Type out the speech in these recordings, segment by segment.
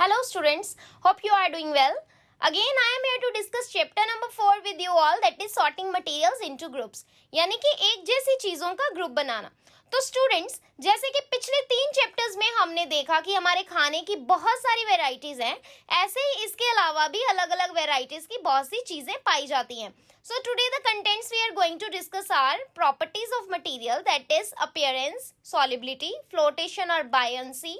Hello students, hope you are doing well. Again I am here to discuss chapter number 4 with you all, that is sorting materials into groups. यानी कि एक जैसी चीजों का group बनाना. तो students, जैसे कि पिछले 3 चैप्टर्स में हमने देखा कि हमारे खाने की बहुत सारी वेराइटीज हैं, ऐसे ही इसके अलावा भी अलग अलग वेराइटीज की बहुत सी चीजें पाई जाती हैं. So today the contents we are going to discuss are properties of material, that is appearance, solubility, flotation or buoyancy,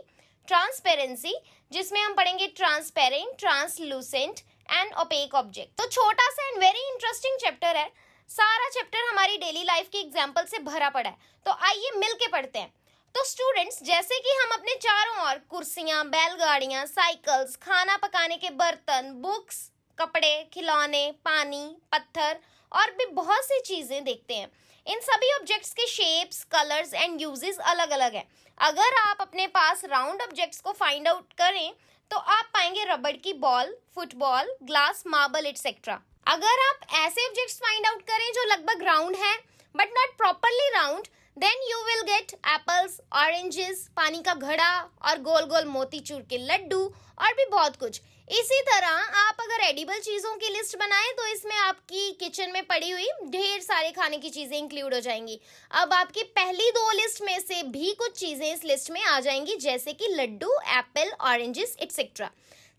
transparency, जिसमें हम पढ़ेंगे transparent, translucent and opaque object. तो छोटा सा एंड वेरी इंटरेस्टिंग चैप्टर है. सारा चैप्टर हमारी daily life की एग्जांपल से भरा पड़ा है. तो आइए मिलके पढ़ते हैं. तो स्टूडेंट्स, जैसे कि हम अपने चारों ओर कुर्सियां, बैलगाड़ियां, साइकिल्स, खाना पकाने के बर्तन, बुक्स, कपड़े, खिलौने, पानी, पत्थर और भी बहुत सी चीजें देखते हैं. इन सभी ऑब्जेक्ट्स के शेप्स, कलर्स एंड यूजेस अलग अलग हैं. अगर आप अपने पास राउंड ऑब्जेक्ट्स को फाइंड आउट करें तो आप पाएंगे रबड़ की ball, football, glass, marble etcetera. अगर आप ऐसे ऑब्जेक्ट्स फाइंड आउट करें जो लगभग राउंड हैं but not properly round, then you will get apples, oranges, पानी का घड़ा और गोल गोल मोतीचूर के लड्डू और भी बहुत कुछ. इसी तरह आप अगर एडिबल चीजों की लिस्ट बनाएं तो इसमें आपकी किचन में पड़ी हुई ढेर सारे खाने की चीजें इंक्लूड हो जाएंगी. अब आपकी पहली 2 लिस्ट में से भी कुछ चीजें इस लिस्ट में आ जाएंगी, जैसे कि laddu, apple, oranges etcetera.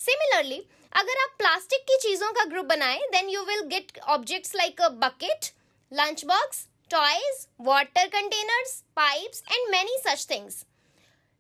Similarly, अगर आप प्लास्टिक की चीजों का ग्रुप बनाएं, then you will get objects like a bucket, lunch box, toys, water containers, pipes and many such things.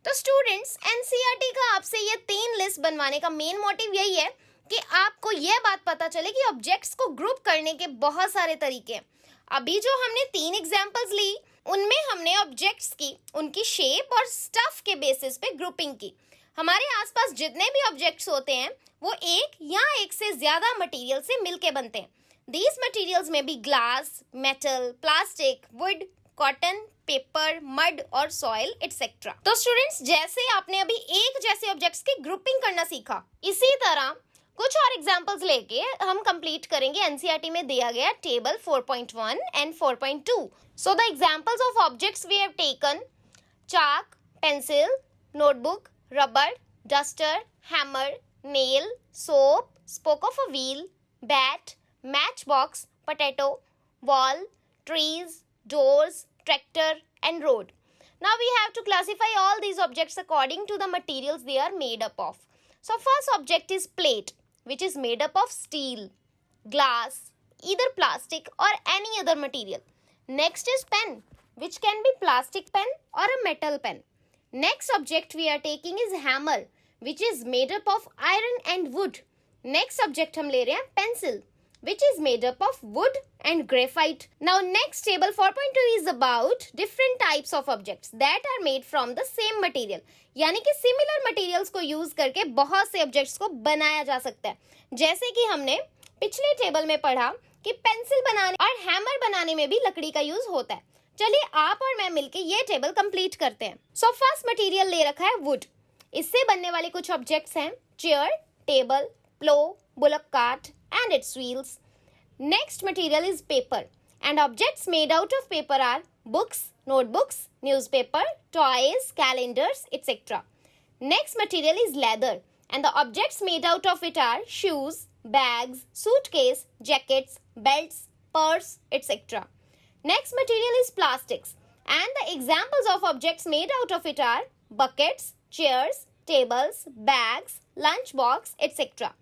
तो स्टूडेंट्स, एनसीईआरटी का आपसे ये 3 लिस्ट बनवाने का मेन मोटिव यही है कि आपको ये बात पता चले कि ऑब्जेक्ट्स को ग्रुप करने के बहुत सारे तरीके हैं. अभी जो हमने 3 एग्जांपल्स ली, उनमें हमने ऑब्जेक्ट्स की उनकी शेप और स्टफ के बेसिस पे ग्रुपिंग की. हमारे आसपास जितने भी ऑब्जेक्ट्स होते हैं वो एक या एक से ज्यादा मटेरियल से मिलके बनते हैं. दीज मटेरियल्स में भी glass, metal, plastic, would, cotton, paper, mud और सॉइल एटसेट्रा. तो स्टूडेंट्स, जैसे आपने अभी एक जैसे ऑब्जेक्ट्स की ग्रुपिंग करना सीखा, इसी तरह कुछ और एग्जांपल्स लेके हम कंप्लीट करेंगे एनसीईआरटी में दिया गया table 4.1 and 4.2. So the examples of objects we have taken: chalk, pencil, notebook, rubber, duster, hammer, nail, soap, spoke of a wheel, bat, match box, potato, wall, trees, doors, tractor and road. Now we have to classify all these objects according to the materials they are made up of. So first object is plate, which is made up of steel, glass, either plastic or any other material. Next is pen, which can be plastic pen or a metal pen. Next object we are taking is hammer, which is made up of iron and wood. Next object हम ले रहे हैं pencil, which is made up of wood and graphite. Now next table 4.2 is about different types of objects that are made from the same material. यानी कि similar materials को use करके बहुत से objects को बनाया जा सकता है. जैसे कि हमने पिछले टेबल में पढ़ा कि पेंसिल बनाने और हैमर बनाने में भी लकड़ी का यूज होता है. चलिए आप और मैं मिलके ये टेबल कंप्लीट करते हैं. सो फर्स्ट मटेरियल ले रखा है वुड. इससे बनने वाले कुछ ऑब्जेक्ट्स हैं: chair, table, plough, bullock cart and its wheels. Next material is paper, and objects made out of paper are books, notebooks, newspaper, toys, calendars, etc. Next material is leather, and the objects made out of it are shoes, bags, suitcase, jackets, belts, purse, etc. Next material is plastics, and the examples of objects made out of it are buckets, chairs, tables, bags, lunch box, etc.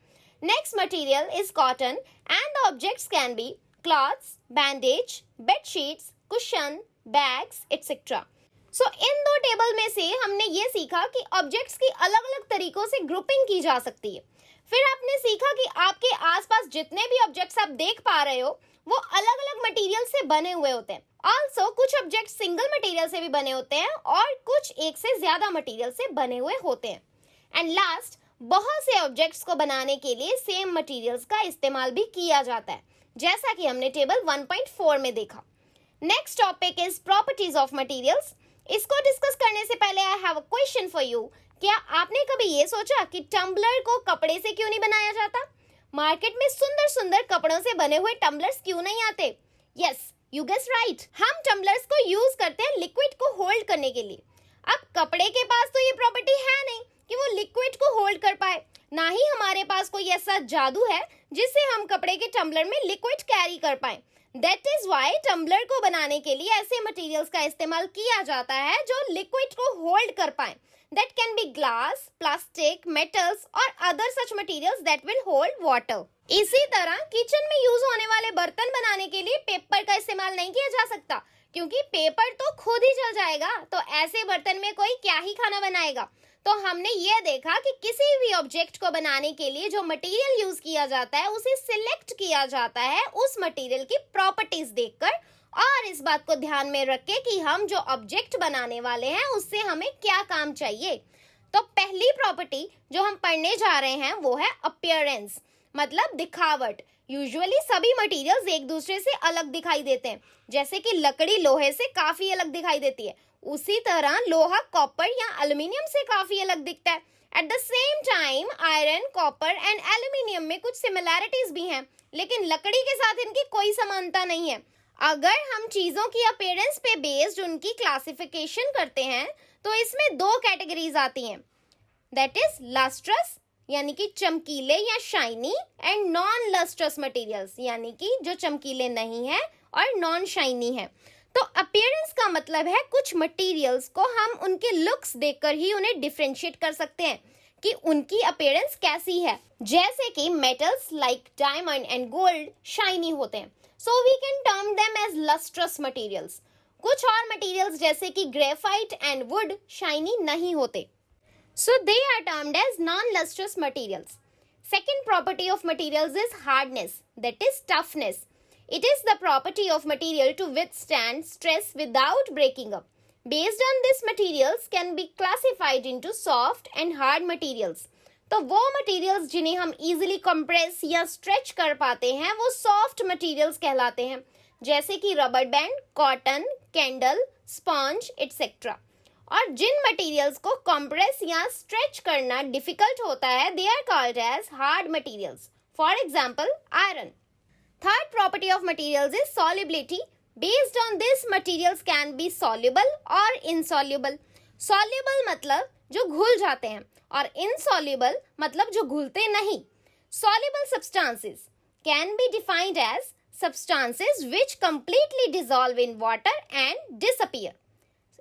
Next material is cotton, and the objects can be cloths, bandage, bed sheets, cushion, bags, etc. So in 2 table में से हमने ये सीखा कि objects की अलग अलग तरीकों से ग्रुपिंग की जा सकती है. फिर आपने सीखा कि आपके आसपास जितने भी ऑब्जेक्ट्स आप देख पा रहे हो वो अलग अलग मटेरियल से बने हुए होते हैं. ऑल्सो कुछ ऑब्जेक्ट्स सिंगल मटेरियल से भी बने होते हैं और कुछ एक से ज्यादा मटेरियल से बने हुए होते हैं. एंड लास्ट, बहुत से ऑब्जेक्ट्स को बनाने के लिए सेम मटेरियल्स का इस्तेमाल भी किया जाता है, जैसा कि हमने टेबल 1.4 में देखा. Next topic is properties of materials. इसको डिस्कस करने से पहले I have a question for you. क्या आपने कभी ये सोचा कि टम्बलर को कपड़े से क्यों नहीं बनाया जाता? मार्केट में सुंदर सुंदर कपड़ों से बने हुए टम्बलर्स क्यों नहीं आते? Yes, you guess right. हम टम्बलर्स को यूज करते हैं लिक्विड को होल्ड करने के लिए. अब कपड़े के पास तो ये प्रॉपर्टी है नहीं कि वो लिक्विड को होल्ड कर पाए. ना ही हमारे पास कोई ऐसा जादू है जिससे हम कपड़े के टम्बलर में लिक्विड कैरी कर पाए। दैट इज वाई टम्बलर को बनाने के लिए ऐसे मटेरियल्स का इस्तेमाल किया जाता है जो लिक्विड को होल्ड कर पाए। That can be glass, plastic, metals और other such materials that will hold water. इसी तरह किचन में यूज होने वाले बर्तन बनाने के लिए पेपर का इस्तेमाल नहीं किया जा सकता, क्योंकि पेपर तो खुद ही जल जाएगा, तो ऐसे बर्तन में कोई क्या ही खाना बनाएगा। तो हमने ये देखा कि किसी भी ऑब्जेक्ट को बनाने के लिए जो मटेरियल यूज किया जाता है उसे सिलेक्ट किया जाता है उस मटेरियल की प्रॉपर्टीज देखकर, और इस बात को ध्यान में रख के कि हम जो ऑब्जेक्ट बनाने वाले हैं उससे हमें क्या काम चाहिए। तो पहली प्रॉपर्टी जो हम पढ़ने जा रहे हैं वो है अपीयरेंस, मतलब दिखावट। यूजुअली सभी मटेरियल्स एक दूसरे से अलग दिखाई देते हैं, जैसे कि लकड़ी लोहे से काफी अलग दिखाई देती है, उसी तरह लोहा कॉपर या एल्युमिनियम से काफी अलग दिखता है। At the same time iron, copper and aluminium में कुछ सिमिलैरिटीज भी हैं, लेकिन लकड़ी के साथ इनकी कोई समानता नहीं है। अगर हम चीजों की अपीयरेंस पे बेस्ड उनकी क्लासिफिकेशन करते हैं तो इसमें दो कैटेगरीज आती हैं, दैट इज लस्ट्रस यानी कि चमकीले या shiny, and non lustrous materials यानी कि जो चमकीले नहीं है और नॉन शाइनी है। तो अपीयरेंस का मतलब है कुछ मटेरियल्स को हम उनके लुक्स देखकर ही उन्हें डिफरेंशिएट कर सकते हैं कि उनकी अपीयरेंस कैसी है। जैसे कि metals like diamond and gold shiny होते हैं, so we can term them as lustrous materials. कुछ और मटेरियल्स जैसे कि ग्रेफाइट एंड वुड शाइनी नहीं होते, so they are termed as non-lustrous materials. Second property of materials is hardness, that is toughness. It is the property of material to withstand stress without breaking up. Based on this, materials can be classified into soft and hard materials. तो वो materials जिन्हें हम easily compress या stretch कर पाते हैं वो soft materials कहलाते हैं, जैसे कि rubber band, cotton, candle, sponge, etc. और जिन मटेरियल्स को कंप्रेस या स्ट्रेच करना डिफिकल्ट होता है they are called as hard materials, for example iron. Third property of materials is solubility. Based on this materials can be soluble और insoluble. Soluble मतलब जो घुल जाते हैं और इनसॉल्युबल मतलब जो घुलते नहीं। Soluble substances can be defined as substances which completely dissolve in water and disappear.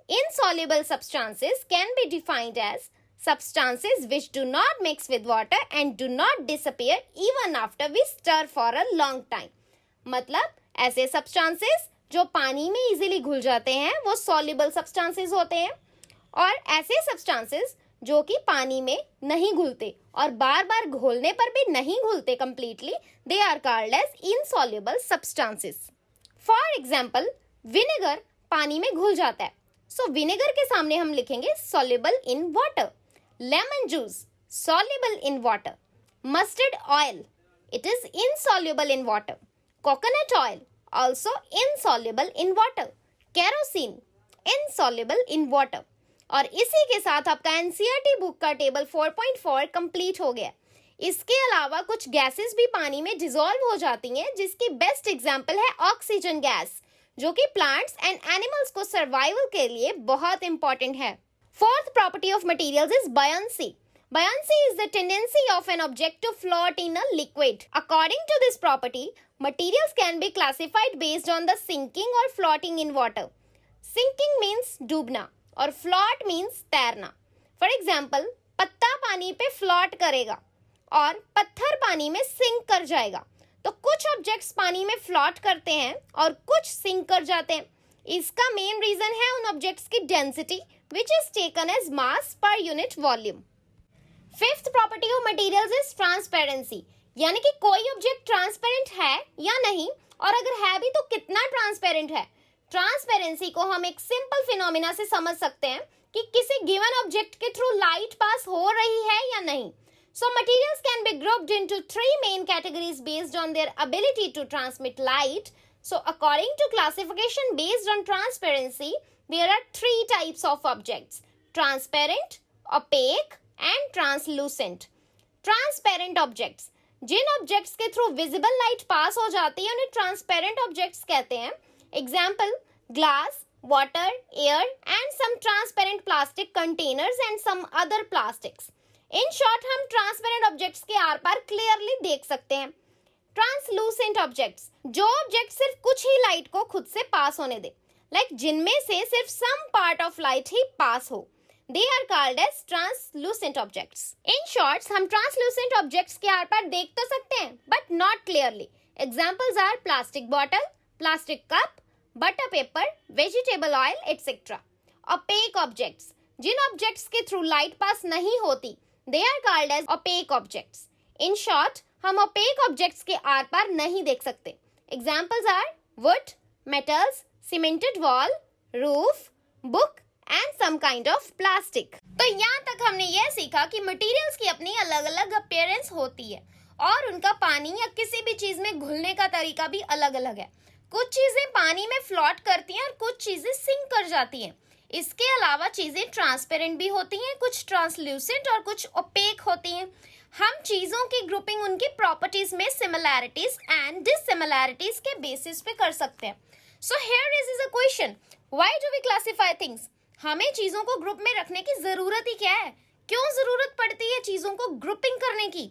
Insoluble substances can be defined as substances which do not mix with water and do not disappear even after we stir for a long time. मतलब ऐसे substances जो पानी में easily घुल जाते हैं वो soluble substances होते हैं, और ऐसे substances जो कि पानी में नहीं घुलते और बार बार घोलने पर भी नहीं घुलते completely, they are called as insoluble substances. For example, vinegar पानी में घुल जाता है, so vinegar के सामने हम लिखेंगे soluble in water. Lemon juice soluble in water. Mustard oil, it is insoluble in water. Coconut oil also insoluble in water. Kerosene insoluble in water. और इसी के साथ आपका एनसीईआरटी बुक का टेबल 4.4 कंप्लीट हो गया। इसके अलावा कुछ गैसेस भी पानी में डिसॉल्व हो जाती हैं, जिसकी बेस्ट एग्जांपल है ऑक्सीजन गैस, जो कि प्लांट्स एंड एनिमल्स को सर्वाइवल के लिए बहुत इंपॉर्टेंट है। Fourth property of materials is buoyancy. Buoyancy is the tendency of an object to float in a liquid. According to this property, materials can be classified based on the sinking or floating in water. Sinking means डूबना और float means तैरना। For example, पत्ता पानी पे float करेगा और पत्थर पानी में सिंक कर जाएगा। तो कुछ ऑब्जेक्ट्स पानी में फ्लॉट करते हैं और कुछ सिंक कर जाते हैं। इसका मेन रीजन है उन ऑब्जेक्ट्स की density which is taken as mass per unit volume. Fifth property of materials is transparency, यानी कि कोई ऑब्जेक्ट ट्रांसपेरेंट है या नहीं, और अगर है भी तो कितना ट्रांसपेरेंट है। ट्रांसपेरेंसी को हम एक सिंपल फिनोमिना से समझ सकते हैं कि किसी गिवन ऑब्जेक्ट के थ्रू लाइट पास हो रही है या नहीं। So materials can be grouped into three main categories based on their ability to transmit light. So according to classification based on transparency, there are three types of objects: transparent, opaque and translucent. Transparent objects, जिन objects के through visible light pass हो जाती है उन्हें transparent objects कहते हैं. Example: glass, water, air and some transparent plastic containers and some other plastics. In short हम transparent objects के आर पार क्लियरली देख सकते हैं। ट्रांसलूसेंट ऑब्जेक्ट्स, जो ऑब्जेक्ट सिर्फ कुछ ही लाइट को खुद से पास होने दे, जिनमें से सिर्फ सम पार्ट ऑफ लाइट ही पास हो, they are called as translucent objects. In shorts हम ट्रांसलूसेंट ऑब्जेक्ट्स के आर पार देख तो सकते हैं but not clearly. Examples are plastic bottle, plastic cup, butter paper, vegetable oil etcetera. Opaque objects, जिन ऑब्जेक्ट्स के थ्रू लाइट पास नहीं होती, they are called as opaque objects. In short हम ओपेक ऑब्जेक्ट्स के आर पार नहीं देख सकते। Examples are wood, metals, cemented wall, roof, book and some kind of plastic. तो यहाँ तक हमने यह सीखा कि मटेरियल्स की अपनी अलग अलग अपीयरेंस होती है और उनका पानी या किसी भी चीज में घुलने का तरीका भी अलग अलग है। कुछ चीजें पानी में फ्लोट करती हैं और कुछ चीजें सिंक कर जाती हैं। इसके अलावा चीजें ट्रांसपेरेंट भी होती हैं, कुछ ट्रांसल्यूसेंट और कुछ ओपेक होती हैं। हम चीजों की ग्रुपिंग उनकी प्रॉपर्टीज में सिमिलैरिटीज एंड डिससिमिलैरिटीज के बेसिस पे कर सकते हैं। So here is a question, why do we classify things? हमें चीजों को ग्रुप में रखने की जरूरत ही क्या है? क्यों जरूरत पड़ती है चीजों को ग्रुपिंग करने की?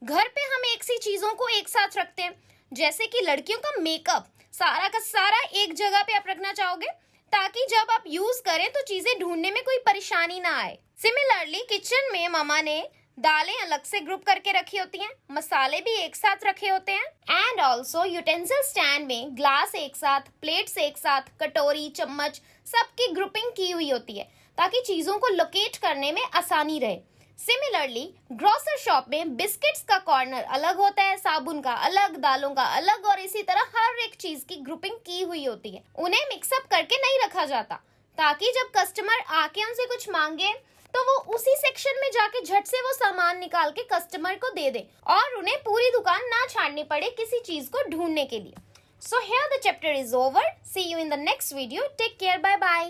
घर पे हम एक सी चीजों को एक साथ रखते हैं, जैसे कि लड़कियों का मेकअप सारा का सारा एक जगह पे आप रखना चाहोगे ताकि जब आप यूज करें तो चीजें ढूंढने में कोई परेशानी ना आए। सिमिलरली किचन में मम्मा ने दालें अलग से ग्रुप करके रखी होती हैं, मसाले भी एक साथ रखे होते हैं एंड ऑल्सो यूटेंसिल स्टैंड में ग्लास एक साथ, प्लेट्स एक साथ, कटोरी, चम्मच सबकी ग्रुपिंग की हुई होती है ताकि चीजों को लोकेट करने में आसानी रहे। सिमिलरली ग्रोसर शॉप में बिस्किट्स का कॉर्नर अलग होता है, साबुन का अलग, दालों का अलग और इसी तरह हर एक चीज की ग्रुपिंग की हुई होती है। उन्हें मिक्सअप करके नहीं रखा जाता ताकि जब कस्टमर आके उनसे कुछ मांगे तो वो उसी सेक्शन में जाके झट से वो सामान निकाल के कस्टमर को दे दे और उन्हें पूरी दुकान ना छाड़नी पड़े किसी चीज को ढूंढने के लिए। So here the chapter is over. See you in the next video. Take care. Bye bye.